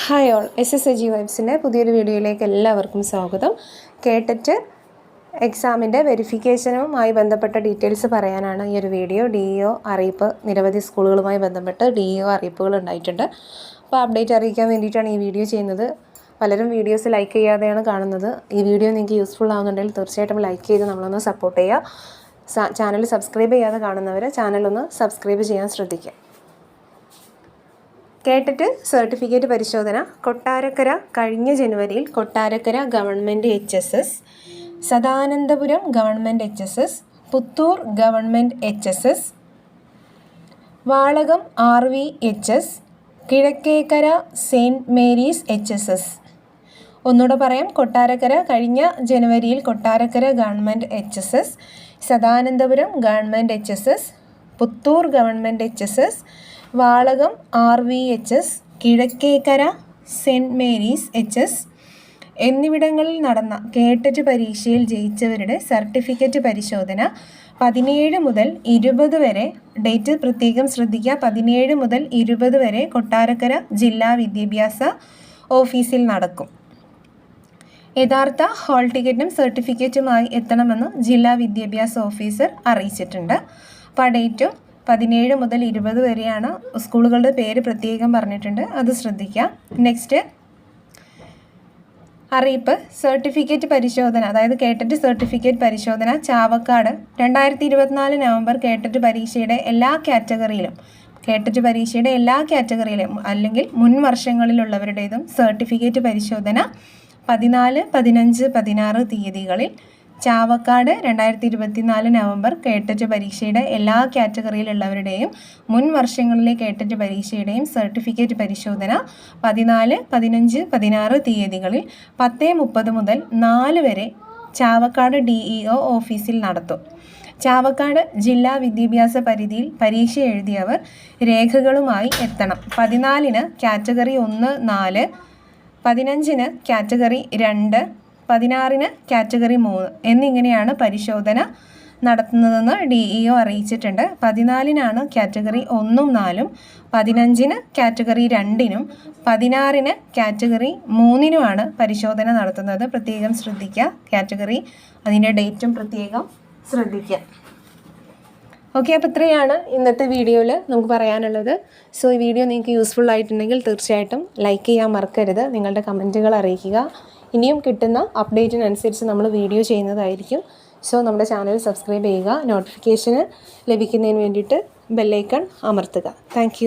Hi all, SSAG വൈബ്സിൻ്റെ പുതിയൊരു വീഡിയോയിലേക്ക് എല്ലാവർക്കും സ്വാഗതം. കേട്ടിട്ട് എക്സാമിൻ്റെ വെരിഫിക്കേഷനുമായി ബന്ധപ്പെട്ട ഡീറ്റെയിൽസ് പറയാനാണ് ഈ ഒരു വീഡിയോ. DEO അറിയിപ്പ് നിരവധി സ്കൂളുകളുമായി ബന്ധപ്പെട്ട് DEO അറിയിപ്പുകൾ ഉണ്ടായിട്ടുണ്ട്. അപ്പോൾ അപ്ഡേറ്റ് അറിയിക്കാൻ വേണ്ടിയിട്ടാണ് ഈ വീഡിയോ ചെയ്യുന്നത്. പലരും വീഡിയോസ് ലൈക്ക് ചെയ്യാതെയാണ് കാണുന്നത്. ഈ വീഡിയോ നിങ്ങൾക്ക് യൂസ്ഫുൾ ആകുന്നുണ്ടെങ്കിൽ തീർച്ചയായിട്ടും ലൈക്ക് ചെയ്ത് നമ്മളൊന്ന് സപ്പോർട്ട് ചെയ്യുക. ചാനൽ സബ്സ്ക്രൈബ് ചെയ്യാതെ കാണുന്നവർ ചാനലൊന്ന് സബ്സ്ക്രൈബ് ചെയ്യാൻ ശ്രദ്ധിക്കുക. കേട്ടിട്ട് സർട്ടിഫിക്കറ്റ് പരിശോധന കൊട്ടാരക്കര കഴിഞ്ഞ ജനുവരിയിൽ Kottarakkara government HSS, Sadanandapuram government HSS, Puthur government HSS, Valakam RVHS, Kizhakkekara Saint Mary's HSS. ഒന്നുകൂടെ പറയാം. കൊട്ടാരക്കര കഴിഞ്ഞ ജനുവരിയിൽ Kottarakkara government HSS, Sadanandapuram government HSS, Puthur government HSS, Valakam RVHS, Kizhakkekara Saint Mary's HS എന്നിവിടങ്ങളിൽ നടന്ന കേട്ടറ്റ് പരീക്ഷയിൽ ജയിച്ചവരുടെ സർട്ടിഫിക്കറ്റ് പരിശോധന 17 മുതൽ 20 വരെ, ഡേറ്റ് പ്രത്യേകം ശ്രദ്ധിക്കുക, 17 മുതൽ 20 വരെ കൊട്ടാരക്കര ജില്ലാ വിദ്യാഭ്യാസ ഓഫീസിൽ നടക്കും. യഥാർത്ഥ ഹാൾ ടിക്കറ്റും സർട്ടിഫിക്കറ്റുമായി എത്തണമെന്ന് ജില്ലാ വിദ്യാഭ്യാസ ഓഫീസർ അറിയിച്ചിട്ടുണ്ട്. അപ്പോൾ ആ ഡേറ്റും 17 മുതൽ 20 വരെയാണ്. സ്കൂളുകളുടെ പേര് പ്രത്യേകം പറഞ്ഞിട്ടുണ്ട്, അത് ശ്രദ്ധിക്കുക. നെക്സ്റ്റ് അറിയിപ്പ് സർട്ടിഫിക്കറ്റ് പരിശോധന, അതായത് കേട്ടറ്റ് സർട്ടിഫിക്കറ്റ് പരിശോധന ചാവക്കാട് 2024 നവംബർ കേട്ടറ്റ് പരീക്ഷയുടെ എല്ലാ കാറ്റഗറിയിലും അല്ലെങ്കിൽ മുൻ വർഷങ്ങളിലുള്ളവരുടേതും സർട്ടിഫിക്കറ്റ് പരിശോധന 14, 15, 16 തീയതികളിൽ ചാവക്കാട് 2024 നവംബർ കേട്ടറ്റ് പരീക്ഷയുടെ എല്ലാ കാറ്റഗറിയിലുള്ളവരുടെയും മുൻ വർഷങ്ങളിലെ കേട്ടറ്റ് പരീക്ഷയുടെയും സർട്ടിഫിക്കറ്റ് പരിശോധന 14, 15, 16 തീയതികളിൽ 10:30 മുതൽ 4 വരെ ചാവക്കാട് DEO ഓഫീസിൽ നടത്തും. ചാവക്കാട് ജില്ലാ വിദ്യാഭ്യാസ പരിധിയിൽ പരീക്ഷ എഴുതിയവർ രേഖകളുമായി എത്തണം. 14-ന് കാറ്റഗറി 1, 4, 15-ന് കാറ്റഗറി 2, 16-ന് കാറ്റഗറി 3 എന്നിങ്ങനെയാണ് പരിശോധന നടത്തുന്നതെന്ന് DEO അറിയിച്ചിട്ടുണ്ട്. 14-നാണ് കാറ്റഗറി 1ഉം 4ഉം, 15-ന് കാറ്റഗറി 2-നും, 16-ന് കാറ്റഗറി 3-നുമാണ് പരിശോധന നടത്തുന്നത്. പ്രത്യേകം ശ്രദ്ധിക്കുക. കാറ്റഗറി അതിൻ്റെ ഡേറ്റും പ്രത്യേകം ശ്രദ്ധിക്കുക. ഓക്കെ, അപ്പോൾ ഇത്രയാണ് ഇന്നത്തെ വീഡിയോയിൽ നമുക്ക് പറയാനുള്ളത്. സോ ഈ വീഡിയോ നിങ്ങൾക്ക് യൂസ്ഫുൾ ആയിട്ടുണ്ടെങ്കിൽ തീർച്ചയായിട്ടും ലൈക്ക് ചെയ്യാൻ മറക്കരുത്. നിങ്ങളുടെ കമൻറ്റുകൾ അറിയിക്കുക. ഇനിയും കിട്ടുന്ന അപ്ഡേറ്റിനനുസരിച്ച് നമ്മൾ വീഡിയോ ചെയ്യുന്നതായിരിക്കും. സോ നമ്മുടെ ചാനൽ സബ്സ്ക്രൈബ് ചെയ്യുക. നോട്ടിഫിക്കേഷന് ലഭിക്കുന്നതിന് വേണ്ടിയിട്ട് ബെല്ലൈക്കൺ അമർത്തുക. താങ്ക്